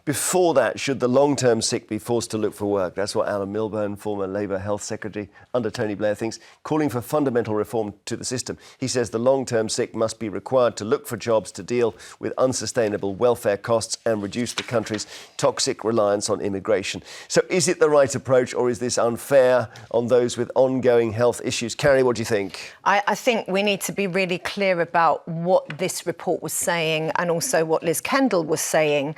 before that, should the long-term sick be forced to look for work? That's what Alan Milburn, former Labour Health Secretary under Tony Blair, thinks, calling for fundamental reform to the system. He says the long-term sick must be required to look for jobs to deal with unsustainable welfare costs and reduce the country's toxic reliance on immigration. So is it the right approach, or is this unfair on those with ongoing health issues? Carrie, what do you think? I think we need to be really clear about what this report was saying and also what Liz Kendall was saying,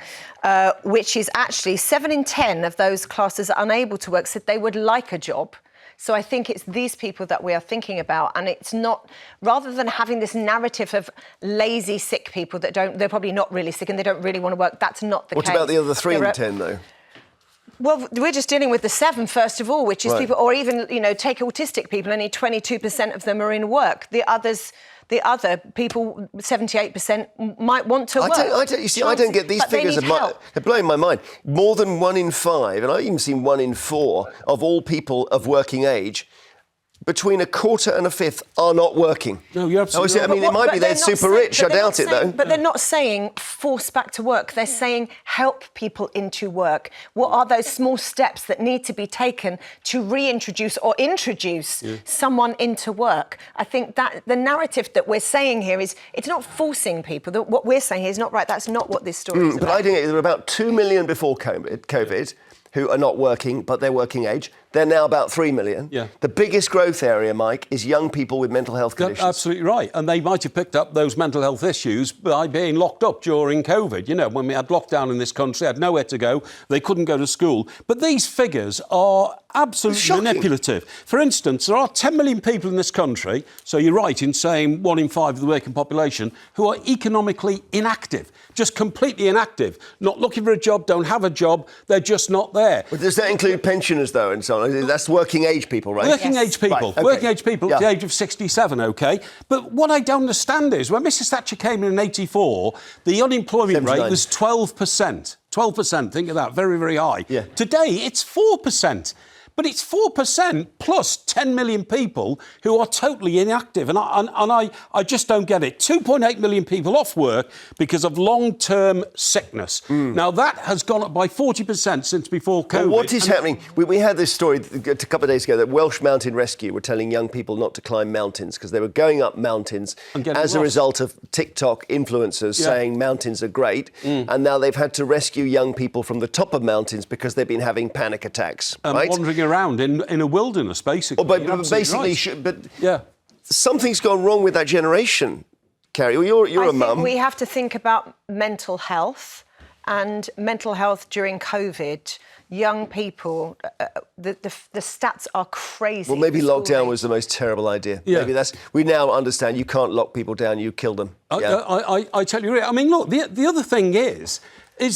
which is actually 7 in 10 of those classes unable to work said they would like a job. So I think it's these people that we are thinking about, and it's not, rather than having this narrative of lazy sick people that they're probably not really sick and they don't really want to work, that's not the case. What about the other 3 in 10 though? Well, we're just dealing with the 7, first of all, which is people, or even, take autistic people, only 22% of them are in work. The other people, 78%, might want to work. I don't get these figures. They're blowing my mind. More than 1 in 5, and I've even seen 1 in 4 of all people of working age, between a quarter and a fifth are not working. No, you're absolutely right. I mean, it might be they're super rich. I doubt it, though. But they're not saying force back to work. They're saying help people into work. What are those small steps that need to be taken to reintroduce or introduce someone into work? I think that the narrative that we're saying here is it's not forcing people. What we're saying here is not right. That's not what this story is about. But I think there were about 2 million before COVID who are not working, but they're working age. They're now about 3 million. Yeah. The biggest growth area, Mike, is young people with mental health conditions. That's absolutely right. And they might have picked up those mental health issues by being locked up during COVID. You know, when we had lockdown in this country, had nowhere to go, they couldn't go to school. But these figures are absolutely manipulative. For instance, there are 10 million people in this country, so you're right in saying 1 in 5 of the working population, who are economically inactive, just completely inactive, not looking for a job, don't have a job, they're just not there. But does that include pensioners, though, and so on? That's working age people, right? Working age people. Right, okay. Working age people at the age of 67, OK? But what I don't understand is, when Mrs Thatcher came in 84, the unemployment rate was 12%. 12%, think of that, very, very high. Yeah. Today, it's 4%. But it's 4% plus 10 million people who are totally inactive. And I just don't get it. 2.8 million people off work because of long-term sickness. Now, that has gone up by 40% since before COVID. Well, what is happening? We had this story a couple of days ago that Welsh Mountain Rescue were telling young people not to climb mountains because they were going up mountains as a result of TikTok influencers saying mountains are great. And now they've had to rescue young people from the top of mountains because they've been having panic attacks, right? Wandering around in a wilderness, basically. But something's gone wrong with that generation, Carrie. You're a mum. I think we have to think about mental health during COVID. Young people, the stats are crazy. Well, maybe lockdown was the most terrible idea. Yeah. Maybe we now understand you can't lock people down, you kill them. I tell you, I mean, look, the other thing is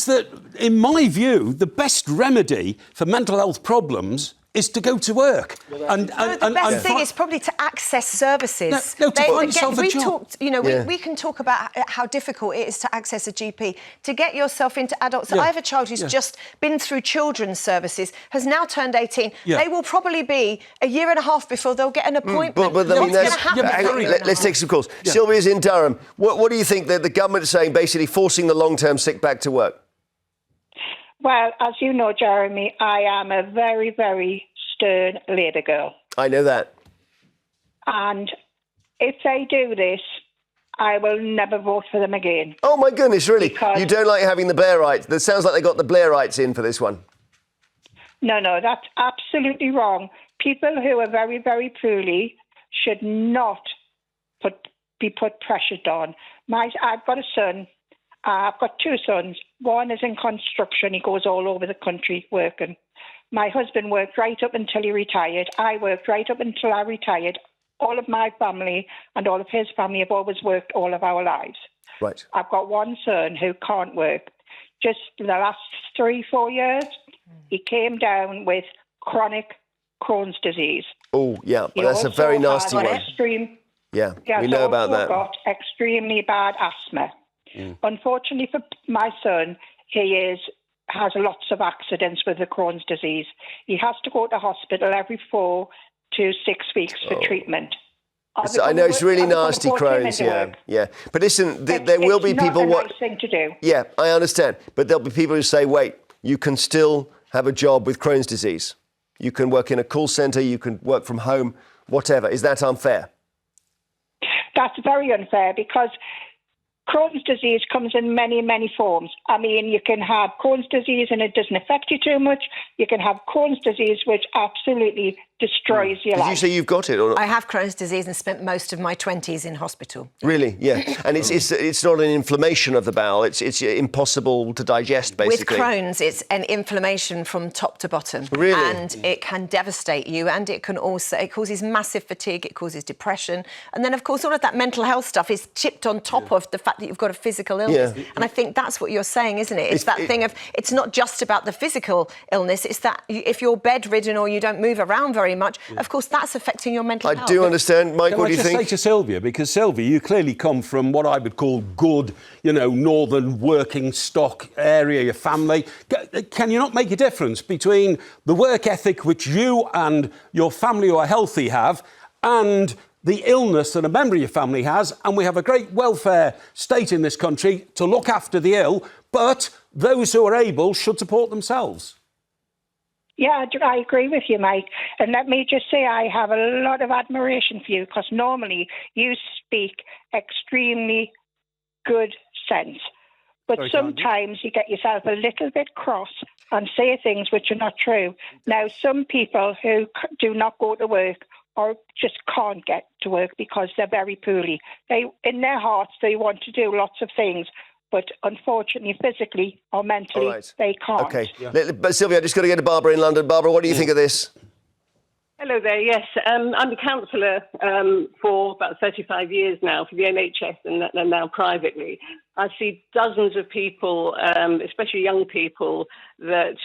that, in my view, the best remedy for mental health problems is to go to work. The best thing is probably to access services. To find yourself a job. We can talk about how difficult it is to access a GP. To get yourself into adults. I have a child who's just been through children's services, has now turned 18. They will probably be a year and a half before they'll get an appointment. But I mean, let's take some calls. Sylvia's in Durham. What do you think that the government is saying, basically forcing the long-term sick back to work? Well, as you know, Jeremy, I am a very, very stern Labour girl. I know that. And if they do this, I will never vote for them again. Oh, my goodness, really? Because you don't like having the Blairites? That sounds like they got the Blairites in for this one. No, that's absolutely wrong. People who are very, very poorly should not be put pressure on. I've got a son. I've got 2 sons. One is in construction. He goes all over the country working. My husband worked right up until he retired. I worked right up until I retired. All of my family and all of his family have always worked all of our lives. Right. I've got one son who can't work. Just the last 3-4 years, he came down with chronic Crohn's disease. Oh, yeah, but that's a very nasty one. We know about that. Got extremely bad asthma. Unfortunately for my son, he has lots of accidents with the Crohn's disease. He has to go to hospital every 4 to 6 weeks for treatment. I know it's really nasty, Crohn's, yeah. But listen, there will be people... It's not a nice thing to do. Yeah, I understand. But there'll be people who say, wait, you can still have a job with Crohn's disease. You can work in a call centre, you can work from home, whatever. Is that unfair? That's very unfair because Crohn's disease comes in many, many forms. I mean, you can have Crohn's disease and it doesn't affect you too much. You can have Crohn's disease, which absolutely destroys your life. Did you say you've got it or not? I have Crohn's disease and spent most of my 20s in hospital. Really? Yeah. And it's not an inflammation of the bowel. It's impossible to digest, basically. With Crohn's, it's an inflammation from top to bottom. Really? And it can devastate you, and it causes massive fatigue, it causes depression. And then, of course, all of that mental health stuff is chipped on top of the fact that you've got a physical illness. Yeah. And I think that's what you're saying, isn't it? It's that thing of, it's not just about the physical illness, it's that if you're bedridden or you don't move around very much, of course, that's affecting your mental health. I do understand. Mike, what do you think? Can I just say to Sylvia, because Sylvia, you clearly come from what I would call good, northern working stock area, your family. Can you not make a difference between the work ethic which you and your family who are healthy have and the illness that a member of your family has? And we have a great welfare state in this country to look after the ill, but those who are able should support themselves. Yeah, I agree with you, Mike. And let me just say I have a lot of admiration for you because normally you speak extremely good sense. But sometimes you get yourself a little bit cross and say things which are not true. Now, some people who do not go to work or just can't get to work because they're very poorly. In their hearts, they want to do lots of things. But unfortunately, physically or mentally, they can't. OK. Yeah. But Sylvia, I just got to get to Barbara in London. Barbara, what do you think of this? Hello there, yes. I'm a counsellor for about 35 years now for the NHS and now privately. I see dozens of people, especially young people, that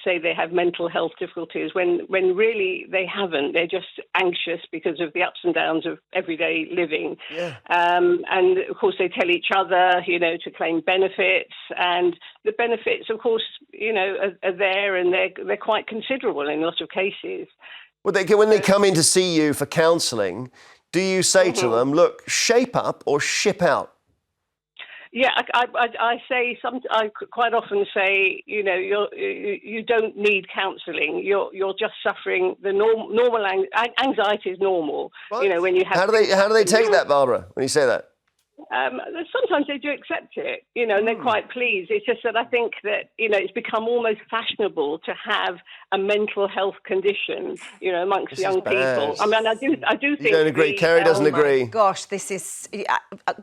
say they have mental health difficulties when really they haven't. They're just anxious because of the ups and downs of everyday living. Yeah. And, of course, they tell each other, to claim benefits. And the benefits, of course, are there and they're quite considerable in a lot of cases. Well, when they come in to see you for counselling, do you say to them, look, shape up or ship out? Yeah, I quite often say, you don't need counselling. You're just suffering the normal anxiety is normal. Right. When you have. How do they take that, Barbara? When you say that? Sometimes they do accept it, and they're quite pleased. It's just that I think that, it's become almost fashionable to have a mental health condition, amongst young people. I mean, I do think... You don't agree? Carrie doesn't agree. Gosh, this is...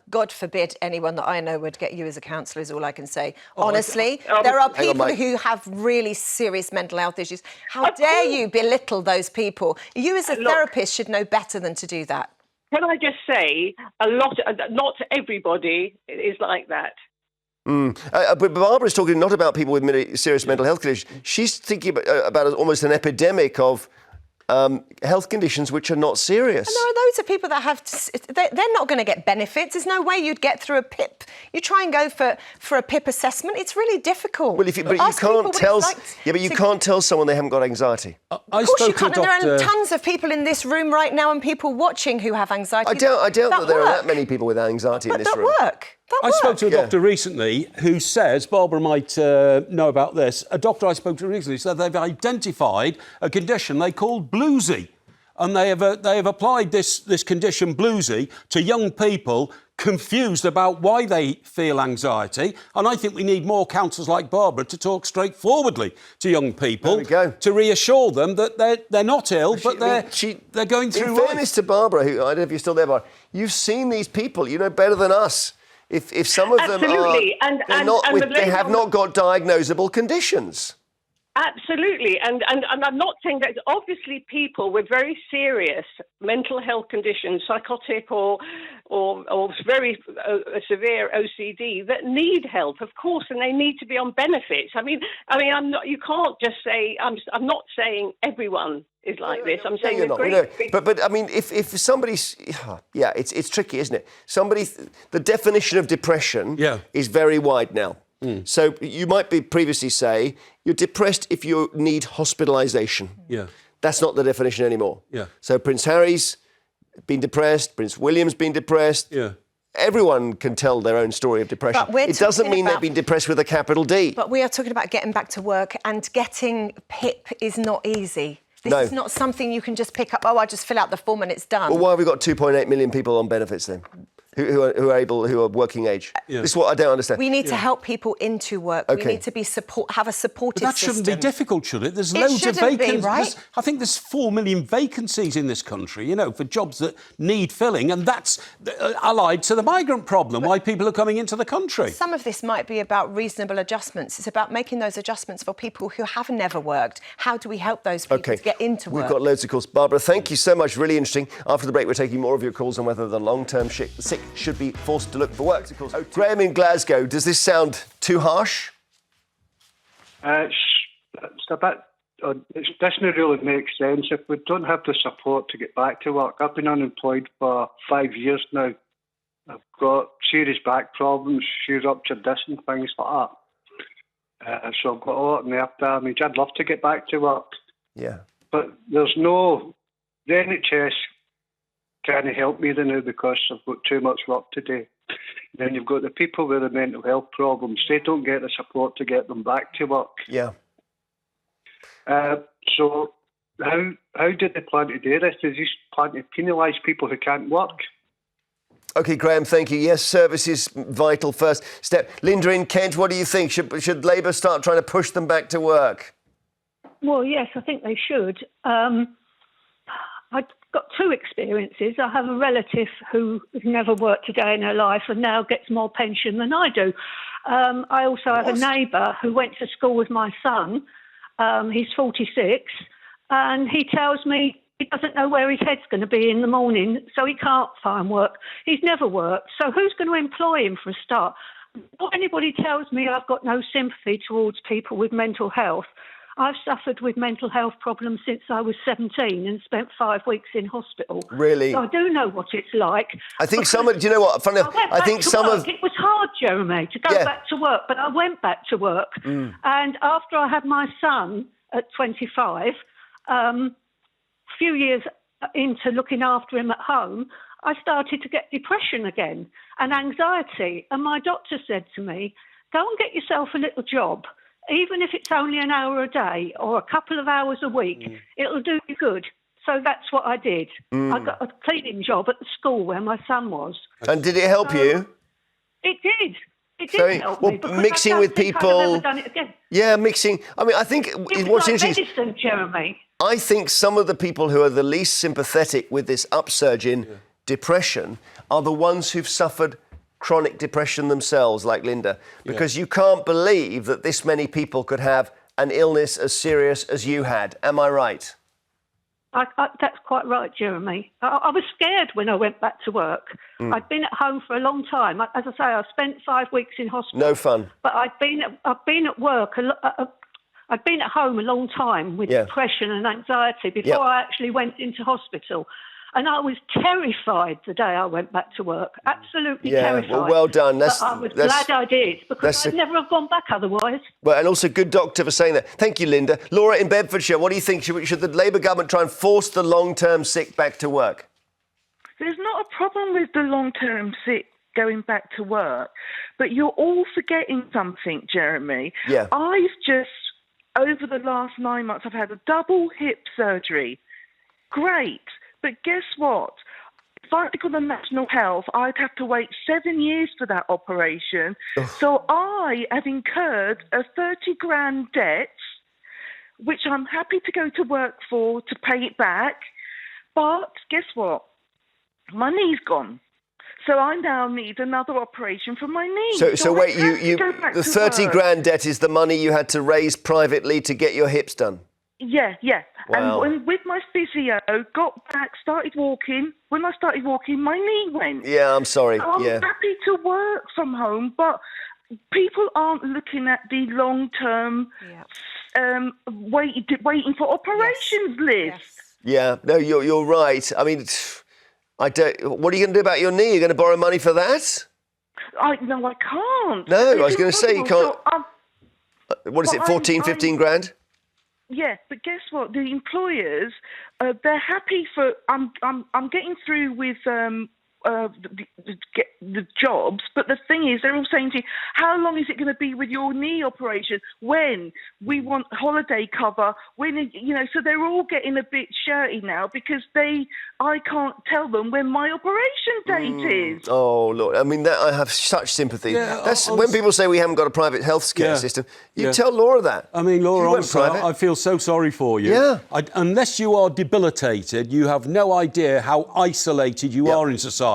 God forbid anyone that I know would get you as a counsellor is all I can say. Honestly, there are people who have really serious mental health issues. How dare you belittle those people? You as a therapist should know better than to do that. Can I just say, not everybody is like that. But Barbara's talking not about people with serious mental health conditions. She's thinking about almost an epidemic of health conditions which are not serious. And there are loads of people that have... They're not going to get benefits. There's no way you'd get through a PIP. You try and go for a PIP assessment, it's really difficult. Well, you can't tell someone they haven't got anxiety. Of course you can't. And there are tons of people in this room right now and people watching who have anxiety. I doubt that there are that many people with anxiety in this room. I spoke to a doctor recently who says, Barbara might know about this, a doctor I spoke to recently said they've identified a condition they call bluesy. And they have applied this condition, bluesy, to young people confused about why they feel anxiety. And I think we need more counsellors like Barbara to talk straightforwardly to young people to reassure them that they're not ill, but they're going through life. In fairness to Barbara, who I don't know if you're still there, Barbara, you've seen these people, you know better than us. If some of them they have not got diagnosable conditions. Absolutely, and I'm not saying that. Obviously, people with very serious mental health conditions, psychotic or very severe OCD, that need help, of course, and they need to be on benefits. I mean, I'm not. You can't just say. I'm not saying everyone is like this. I'm saying but I mean, if somebody's, it's tricky, isn't it? The definition of depression is very wide now. So you might previously say you're depressed if you need hospitalisation. Yeah, that's not the definition anymore. Yeah. So Prince Harry's been depressed. Prince William's been depressed. Yeah. Everyone can tell their own story of depression. It doesn't mean they've been depressed with a capital D. But we are talking about getting back to work, and getting PIP is not easy. This is not something you can just pick up. Oh, I just fill out the form and it's done. Well, why have we got 2.8 million people on benefits then? Who are working age? Yeah. This is what I don't understand. We need to help people into work. Okay. We need to be have a supportive But that shouldn't system. be difficult, should it? There's It loads of shouldn't be, vacancies. right? I think there's 4 million vacancies in this country, you know, for jobs that need filling, and that's allied to the migrant problem, why people are coming into the country. Some of this might be about reasonable adjustments. It's about making those adjustments for people who have never worked. How do we help those people to get into work? We've got loads of calls. Barbara, thank you so much. Really interesting. After the break, we're taking more of your calls on whether the long-term sick should be forced to look for work. Graham in Glasgow, does this sound too harsh? It's a bit. It doesn't really make sense if we don't have the support to get back to work. I've been unemployed for 5 years now. I've got serious back problems, sheer ruptured disc and things like that. So I've got a lot of nerve damage. I'd love to get back to work. Yeah. But there's no... The NHS can't help me now because I've got too much work to do. Then you've got the people with the mental health problems. They don't get the support to get them back to work. Yeah. So how did they plan to do this? Does this plan to penalise people who can't work? OK, Graham, thank you. Yes, service is vital first step. Linda in Kent, what do you think? Should Labour start trying to push them back to work? Well, yes, I think they should. I've got two experiences. I have a relative who has never worked a day in her life and now gets more pension than I do. I also have a neighbour who went to school with my son. He's 46, and he tells me he doesn't know where his head's going to be in the morning, so he can't find work. He's never worked, so who's going to employ him for a start? Before anybody tells me I've got no sympathy towards people with mental health, I've suffered with mental health problems since I was 17 and spent 5 weeks in hospital. Really? So I do know what it's like. I think some of... Do you know what? Funny, I think some of... It was hard, Jeremy, to go back to work, but I went back to work. And after I had my son at 25, a few years into looking after him at home, I started to get depression again and anxiety. And my doctor said to me, go and get yourself a little job. Even if it's only an hour a day or a couple of hours a week, it'll do you good. So that's what I did. I got a cleaning job at the school where my son was. And did it help you? It did. It did help me. Because mixing with people... I've never done it again. Yeah, mixing. I mean, I think what's like interesting... medicine, Jeremy. I think some of the people who are the least sympathetic with this upsurge in depression are the ones who've suffered chronic depression themselves, like Linda, because you can't believe that this many people could have an illness as serious as you had. Am I right? That's quite right, Jeremy. I was scared when I went back to work. I'd been at home for a long time. As I say, I spent 5 weeks in hospital. No fun. But I've been at work. I'd been at home a long time with depression and anxiety before I actually went into hospital. And I was terrified the day I went back to work. Absolutely terrified. Well done. But I was glad I did, because I'd never have gone back otherwise. Well, and also good doctor for saying that. Thank you, Linda. Laura in Bedfordshire, what do you think? Should the Labour government try and force the long-term sick back to work? There's not a problem with the long-term sick going back to work, but you're all forgetting something, Jeremy. Yeah. I've just, over the last 9 months, I've had a double hip surgery. Great. But guess what? If I go to National Health, I'd have to wait 7 years for that operation. So I have incurred a 30 grand debt, which I'm happy to go to work for to pay it back. But guess what? My knee's gone. So I now need another operation for my knee. So wait, the 30 grand debt is the money you had to raise privately to get your hips done? Yeah. Wow. And with my physio, got back, started walking. When I started walking, my knee went. Yeah, I'm sorry. So I'm happy to work from home, but people aren't looking at the long-term waiting for operations list. Yeah, no, you're right. I mean, what are you going to do about your knee? You're going to borrow money for that? No, I can't. No, I was going to say you can't. So, what is it, 14, 15 grand? Yeah, but guess what? The employers, they're happy for. I'm getting through with the jobs, but the thing is, they're all saying to you, how long is it going to be with your knee operation? When? We want holiday cover. When, so they're all getting a bit shirty now because I can't tell them when my operation date is. Oh, Lord. I mean, I have such sympathy. Yeah, That's when people say we haven't got a private health care system. You tell Laura that. I mean, Laura, honestly, I feel so sorry for you. Yeah. Unless you are debilitated, you have no idea how isolated you are in society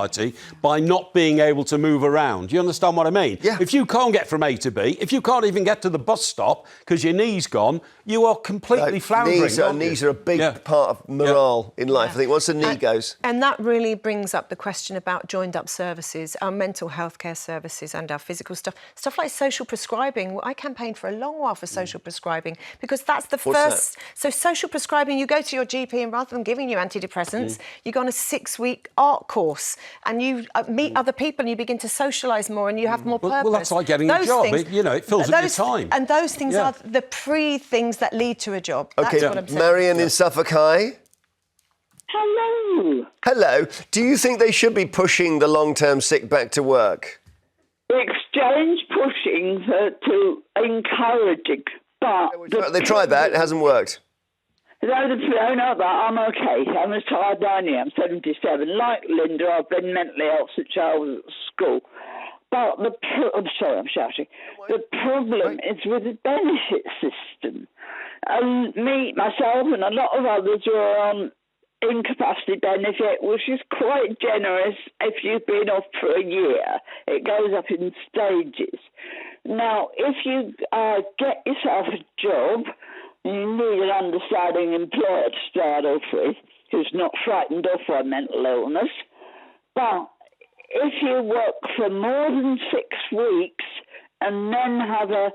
by not being able to move around. Do you understand what I mean? Yeah. If you can't get from A to B, if you can't even get to the bus stop because your knee's gone, you are completely floundering. Knees are a big part of morale in life. I think once the knee goes. And that really brings up the question about joined-up services, our mental health care services and our physical stuff. Stuff like social prescribing. I campaigned for a long while for social prescribing because that's the first... That? So social prescribing, you go to your GP and rather than giving you antidepressants, you go on a 6-week art course and you meet other people and you begin to socialise more and you have more purpose. Well, that's like getting a job. It fills up your time. And those things are the things that lead to a job. OK, that's what I'm saying. Marion in Suffolk, hi. Hello. Hello. Do you think they should be pushing the long-term sick back to work? Exchange pushing to encouraging, but... They tried that, it hasn't worked. No, that I'm okay. I'm retired only. I'm 77. Like Linda, I've been mentally ill since I was at school. But I'm sorry, I'm shouting. The problem is with the benefit system. Myself and a lot of others were on incapacity benefit, which is quite generous if you've been off for a year. It goes up in stages. Now, if you get yourself a job, you need an understanding employer to start off with, who's not frightened off by mental illness. But if you work for more than 6 weeks and then have a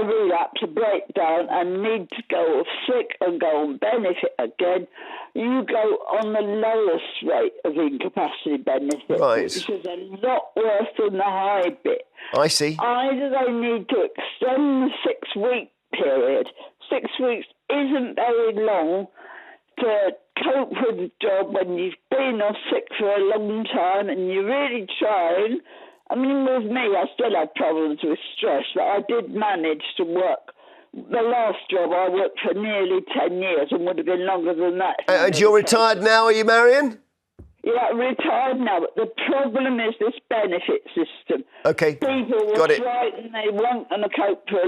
relapse, a breakdown, and need to go off sick and go on benefit again, you go on the lowest rate of incapacity benefit, which is a lot worse than the high bit. I see. Either they need to extend the 6-week period. 6 weeks isn't very long to cope with the job when you've been off sick for a long time and you're really trying. I mean, with me, I still had problems with stress, but I did manage to work. The last job, I worked for nearly 10 years and would have been longer than that. And you're retired now, are you, Marion? Yeah, retired now, but the problem is this benefit system. OK, People will try and they won't and cope for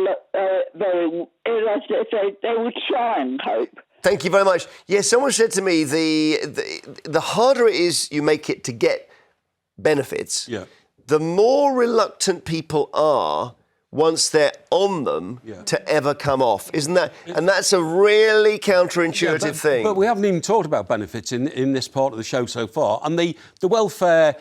they will try and cope. Thank you very much. Yeah, someone said to me the harder it is you make it to get benefits, the more reluctant people are once they're on them to ever come off. Isn't that? And that's a really counterintuitive thing. But we haven't even talked about benefits in this part of the show so far. And the welfare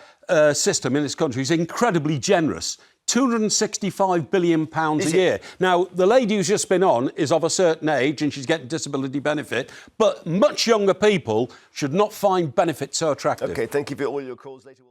system in this country is incredibly generous. £265 billion a year. Now, the lady who's just been on is of a certain age and she's getting disability benefit, but much younger people should not find benefits so attractive. OK, thank you for all your calls later.